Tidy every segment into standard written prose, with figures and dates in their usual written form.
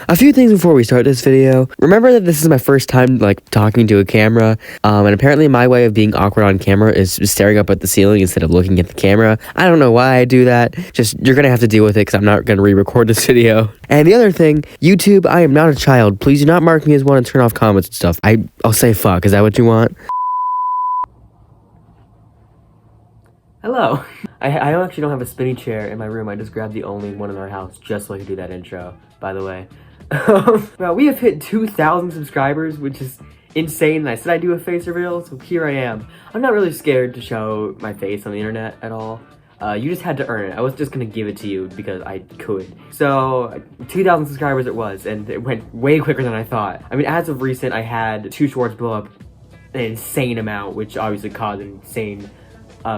A few things before we start this video. Remember that this is my first time talking to a camera, and apparently my way of being awkward on camera is staring up at the ceiling instead of looking at the camera. I don't know why I do that. Just, you're gonna have to deal with it because I'm not gonna re-record this video. And the other thing, YouTube, I am not a child. Please do not mark me as one and turn off comments and stuff. I'll say fuck. Is that what you want? Hello. I actually don't have a spinny chair in my room. I just grabbed the only one in our house just so I could do that intro, by the way. Well, we have hit 2,000 subscribers, which is insane. And I said I'd do a face reveal, so here I am. I'm not really scared to show my face on the internet at all. You just had to earn it. I was just gonna give it to you because I could. So, 2,000 subscribers it was, and it went way quicker than I thought. I mean, as of recent, I had 2 shorts blow up an insane amount, which obviously caused an insane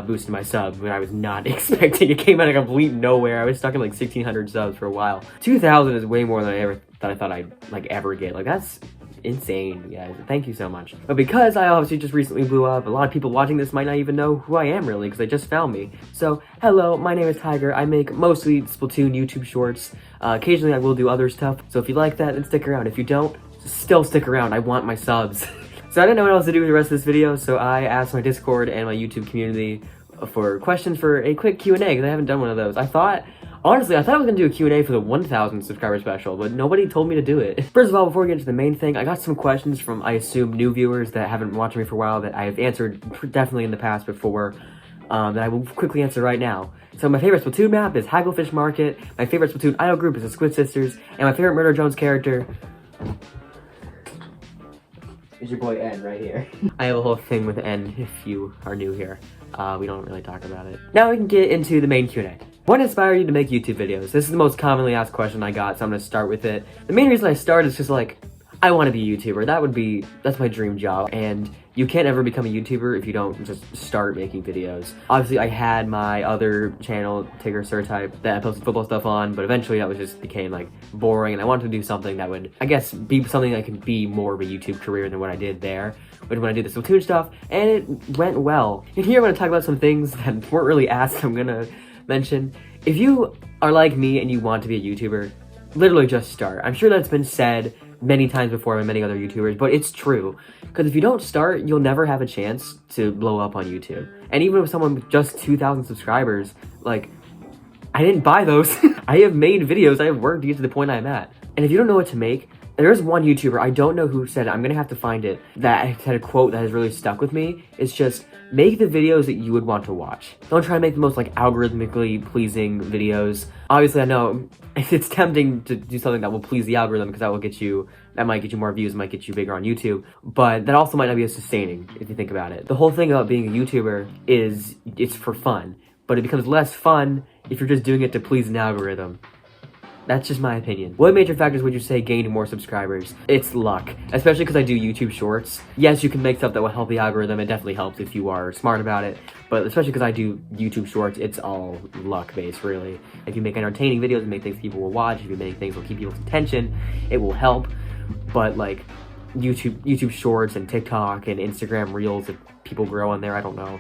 boost to my subs when I was not expecting. It came out of complete nowhere. I was stuck in 1,600 subs for a while. 2,000 is way more than I thought I'd ever get. That's insane, guys. Thank you so much. But because I obviously just recently blew up, a lot of people watching this might not even know who I am really because they just found me. So, hello, my name is Tiger. I make mostly Splatoon YouTube shorts. Occasionally I will do other stuff. So if you like that, then stick around. If you don't, still stick around. I want my subs. So I didn't know what else to do with the rest of this video, so I asked my Discord and my YouTube community for questions for a quick Q&A, because I haven't done one of those. Honestly, I thought I was going to do a Q&A for the 1,000 subscriber special, but nobody told me to do it. First of all, before we get into the main thing, I got some questions from, I assume, new viewers that haven't watched me for a while that I have answered definitely in the past before, that I will quickly answer right now. So my favorite Splatoon map is Hagglefish Market, my favorite Splatoon idol group is the Squid Sisters, and my favorite Murder Jones character is your boy N right here. I have a whole thing with N if you are new here. We don't really talk about it. Now we can get into the main Q&A. What inspired you to make YouTube videos? This is the most commonly asked question I got, so I'm gonna start with it. The main reason I started is just I want to be a YouTuber. That's my dream job, and you can't ever become a YouTuber if you don't just start making videos. Obviously, I had my other channel, Tigger Sir Type, that I posted football stuff on, but eventually that just became boring, and I wanted to do something that would, I guess, be something that could be more of a YouTube career than what I did there, when I did the Splatoon stuff, and it went well. And here I'm gonna talk about some things that weren't really asked. I'm gonna mention, if you are like me and you want to be a YouTuber, literally just start. I'm sure that's been said many times before by many other YouTubers, but it's true. Because if you don't start, you'll never have a chance to blow up on YouTube. And even with someone with just 2,000 subscribers, I didn't buy those. I have made videos, I have worked to get to the point I'm at. And if you don't know what to make, there's one YouTuber, I don't know who said it, I'm gonna have to find it, that had a quote that has really stuck with me. It's just, make the videos that you would want to watch. Don't try to make the most algorithmically pleasing videos. Obviously, I know it's tempting to do something that will please the algorithm because that might get you more views, might get you bigger on YouTube, but that also might not be as sustaining if you think about it. The whole thing about being a YouTuber is it's for fun, but it becomes less fun if you're just doing it to please an algorithm. That's just my opinion. What major factors would you say gained more subscribers? It's luck, especially because I do YouTube shorts. Yes, you can make stuff that will help the algorithm. It definitely helps if you are smart about it, but especially because I do YouTube shorts, it's all luck-based, really. If you make entertaining videos and make things people will watch, if you make things that will keep people's attention, it will help. But YouTube shorts and TikTok and Instagram Reels, if people grow on there, I don't know.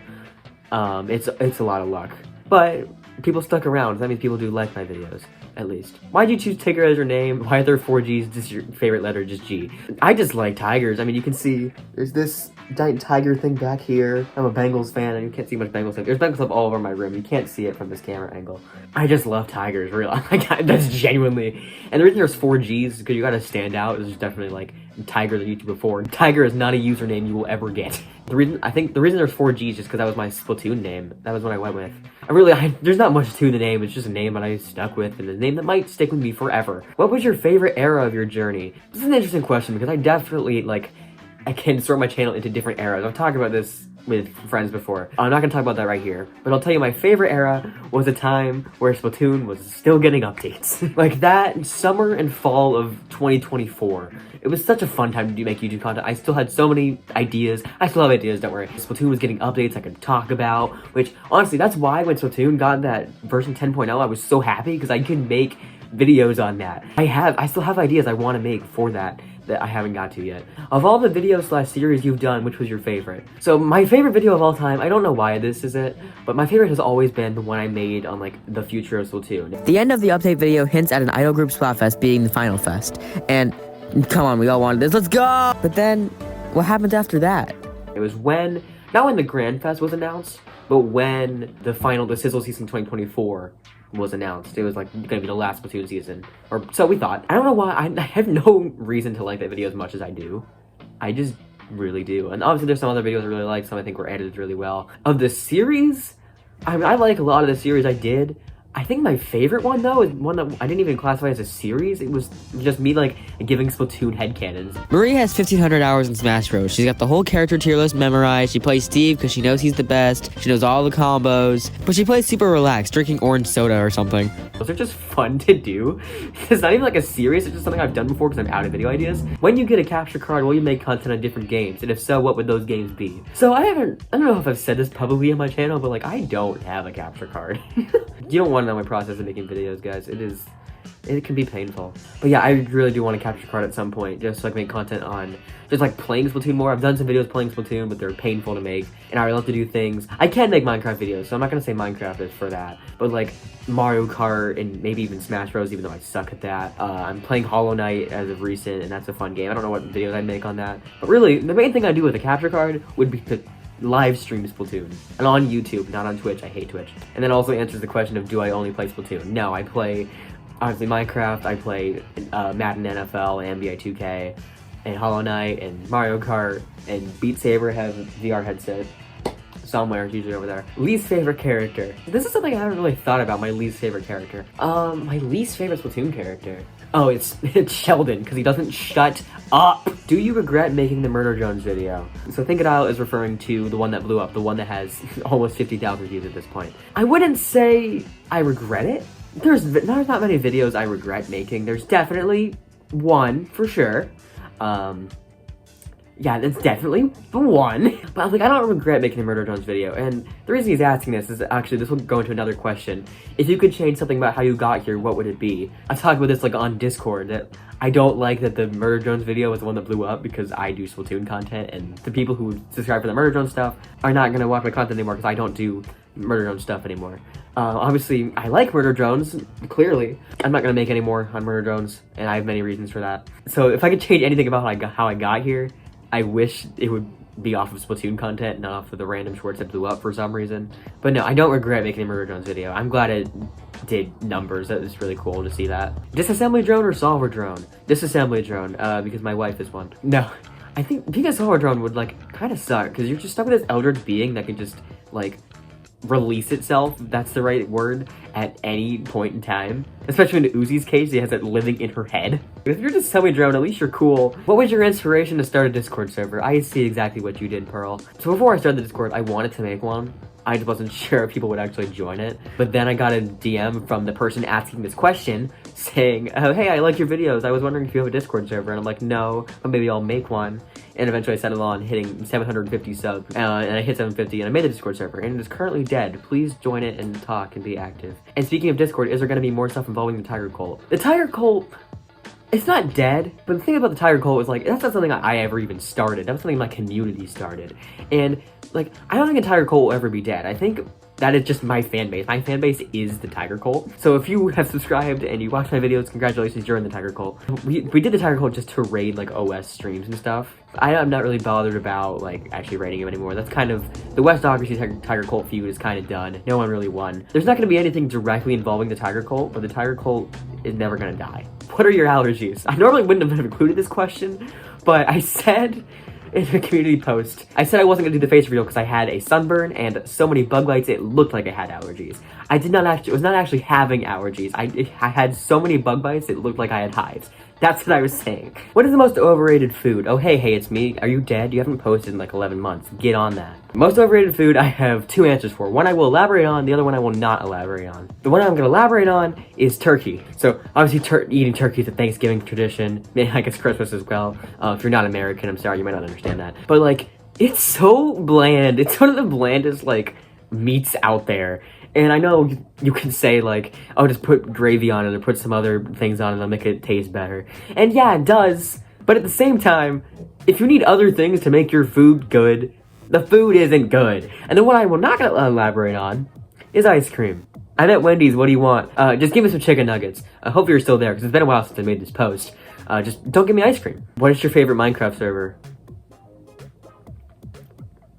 It's a lot of luck. But people stuck around, so that means people do like my videos. At least. Why'd you choose Tiger as your name? Why are there 4 G's? Just your favorite letter, just G. I just like tigers. I mean, you can see there's this giant tiger thing back here. I'm a Bengals fan, and you can't see much Bengals stuff. There's Bengals stuff all over my room. You can't see it from this camera angle. I just love tigers, really. That's genuinely. And the reason there's 4 G's is because you gotta stand out. There's definitely Tiger than YouTube before. Tiger is not a username you will ever get. I think the reason there's 4 G's is just because that was my Splatoon name. That was what I went with. There's not much to the name. It's just a name that I stuck with, and a name that might stick with me forever. What was your favorite era of your journey? This is an interesting question because I definitely I can sort my channel into different eras. I've talked about this with friends before. I'm not gonna talk about that right here, but I'll tell you my favorite era was a time where Splatoon was still getting updates. That summer and fall of 2024. It was such a fun time to make YouTube content. I still had so many ideas. I still have ideas, don't worry. Splatoon was getting updates I could talk about, which honestly, that's why when Splatoon got that version 10.0, I was so happy because I could make videos on that. I still have ideas I want to make for that that I haven't got to yet. Of all the videos / series you've done, which was your favorite? So my favorite video of all time, I don't know why this is it, but my favorite has always been the one I made on like the future of Splatoon. The end of the update video hints at an idol group Splatfest being the final fest. And come on, we all wanted this, let's go! But then, what happened after that? It was when, not when the Grand Fest was announced, but when the Sizzle Season 2024 was announced. It was like gonna be the last Splatoon season, or so we thought. I don't know why, I have no reason to like that video as much as I do. I just really do. And obviously there's some other videos I really like, some I think were edited really well. Of the series, I mean, I like a lot of the series I did. I think my favorite one, though, is one that I didn't even classify as a series. It was just me, like, giving Splatoon headcanons. Marie has 1,500 hours in Smash Bros. She's got the whole character tier list memorized. She plays Steve because she knows he's the best. She knows all the combos. But she plays super relaxed, drinking orange soda or something. Those are just fun to do. It's not even like a series, it's just something I've done before because I'm out of video ideas. When you get a capture card, will you make content on different games? And if so, what would those games be? So I don't know if I've said this publicly on my channel, but like, I don't have a capture card. You don't want to know my process of making videos, guys. It can be painful. But yeah, I really do want a capture card at some point, just so I can make content on just like playing Splatoon more. I've done some videos playing Splatoon, but they're painful to make, and I really love to do things. I can make Minecraft videos, so I'm not gonna say Minecraft is for that, but like Mario Kart and maybe even Smash Bros, even though I suck at that. I'm playing Hollow Knight as of recent, and that's a fun game. I don't know what videos I'd make on that, but really, the main thing I do with a capture card would be to live stream Splatoon, and on YouTube, not on Twitch. I hate Twitch. And then also answers the question of, do I only play Splatoon? No, I play obviously Minecraft, I play Madden NFL, and NBA 2K, and Hollow Knight, and Mario Kart, and Beat Saber has a VR headset somewhere, it's usually over there. Least favorite character. This is something I haven't really thought about, my least favorite character. My least favorite Splatoon character. Oh, it's Sheldon, because he doesn't shut up. Do you regret making the Murder Drones video? So Think It Out is referring to the one that blew up, the one that has almost 50,000 views at this point. I wouldn't say I regret it. There's not many videos I regret making. There's definitely one, for sure. Yeah, that's definitely the one. But like, I don't regret making a Murder Drones video, and the reason he's asking this is actually, this will go into another question. If you could change something about how you got here, what would it be? I talked about this like on Discord, that I don't like that the Murder Drones video was the one that blew up because I do Splatoon content, and the people who subscribe for the Murder Drones stuff are not gonna watch my content anymore because I don't do Murder Drones stuff anymore. Obviously, I like Murder Drones, clearly. I'm not gonna make any more on Murder Drones, and I have many reasons for that. So if I could change anything about how I got here, I wish it would be off of Splatoon content, not off of the random shorts that blew up for some reason. But no, I don't regret making a Murder Drones video. I'm glad it did numbers. That was really cool to see that. Disassembly drone or solver drone? Disassembly drone, because my wife is one. No, I think being a solver drone would like kind of suck, because you're just stuck with this eldritch being that can just like release itself, that's the right word, at any point in time. Especially in Uzi's case, she has it living in her head. If you're just semi drone, at least you're cool. What was your inspiration to start a Discord server? I see exactly what you did, Pearl. So before I started the Discord, I wanted to make one. I just wasn't sure if people would actually join it. But then I got a DM from the person asking this question saying, oh, hey, I like your videos. I was wondering if you have a Discord server. And I'm like, no, but maybe I'll make one. And eventually I settled on hitting 750 subs. And I hit 750 and I made a Discord server. And it is currently dead. Please join it and talk and be active. And speaking of Discord, is there going to be more stuff involving the Tiger Cult? The Tiger Cult, it's not dead, but the thing about the Tiger Cult was like, that's not something I ever even started. That was something my community started. And like, I don't think a Tiger Cult will ever be dead. I think that is just my fan base. My fan base is the Tiger Cult. So if you have subscribed and you watch my videos, congratulations, you're in the Tiger Cult. We did the Tiger Cult just to raid like OS streams and stuff. I'm not really bothered about like actually raiding him anymore. That's kind of, the West Doggersy Tiger Cult feud is kind of done. No one really won. There's not going to be anything directly involving the Tiger Cult, but the Tiger Cult is never going to die. What are your allergies? I normally wouldn't have included this question, but I said in a community post, I said I wasn't gonna do the face reveal because I had a sunburn and so many bug bites it looked like I had allergies. I was not actually having allergies. I had so many bug bites it looked like I had hives. That's what I was saying. What is the most overrated food? Oh, hey, it's me. Are you dead? You haven't posted in like 11 months. Get on that. Most overrated food, I have two answers for. One I will elaborate on, the other one I will not elaborate on. The one I'm gonna elaborate on is turkey. So obviously eating turkey is a Thanksgiving tradition. Maybe I guess Christmas as well. If you're not American, I'm sorry, you might not understand that. But like, it's so bland. It's one of the blandest like meats out there. And I know you can say like, oh, just put gravy on it or put some other things on it and make it taste better. And yeah, it does. But at the same time, if you need other things to make your food good, the food isn't good. And then what I will not gonna elaborate on is ice cream. I'm at Wendy's, what do you want? Just give me some chicken nuggets. I hope you're still there, because it's been a while since I made this post. Just don't give me ice cream. What is your favorite Minecraft server?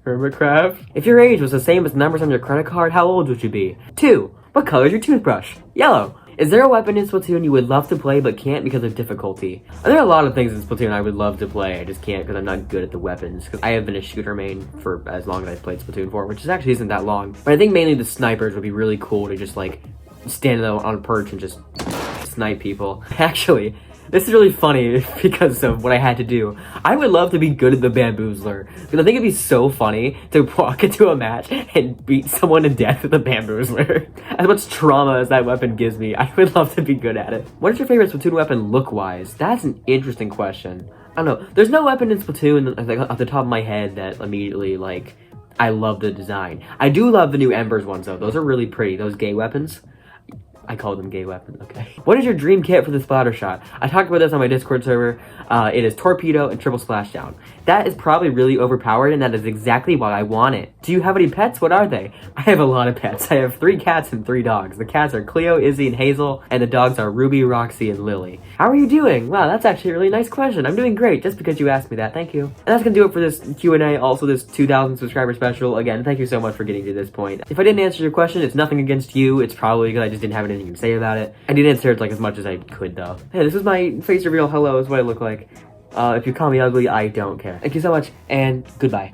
Hermitcraft? If your age was the same as the numbers on your credit card, how old would you be? 2. What color is your toothbrush? Yellow. Is there a weapon in Splatoon you would love to play but can't because of difficulty? There are a lot of things in Splatoon I would love to play, I just can't because I'm not good at the weapons. Because I have been a shooter main for as long as I've played Splatoon 4, which actually isn't that long. But I think mainly the snipers would be really cool to just like stand on a perch and just snipe people. Actually, this is really funny because of what I had to do. I would love to be good at the bamboozler, because I think it'd be so funny to walk into a match and beat someone to death with a bamboozler. As much trauma as that weapon gives me, I would love to be good at it. What is your favorite Splatoon weapon look-wise? That's an interesting question. I don't know. There's no weapon in Splatoon, like, off the top of my head that immediately, like, I love the design. I do love the new Embers ones, though. Those are really pretty. Those gay weapons. I call them gay weapons, okay. What is your dream kit for the splatter shot? I talked about this on my Discord server. It is torpedo and triple splashdown. That is probably really overpowered, and that is exactly why I want it. Do you have any pets? What are they? I have a lot of pets. I have 3 cats and 3 dogs. The cats are Cleo, Izzy, and Hazel, and the dogs are Ruby, Roxy, and Lily. How are you doing? Wow, that's actually a really nice question. I'm doing great, just because you asked me that. Thank you. And that's gonna do it for this Q&A, also this 2,000 subscriber special. Again, thank you so much for getting to this point. If I didn't answer your question, it's nothing against you. It's probably because I just didn't have anything to say about it. I did answer it like as much as I could, though. Hey, this is my face reveal. Hello, is what I look like. If you call me ugly, I don't care. Thank you so much, and goodbye.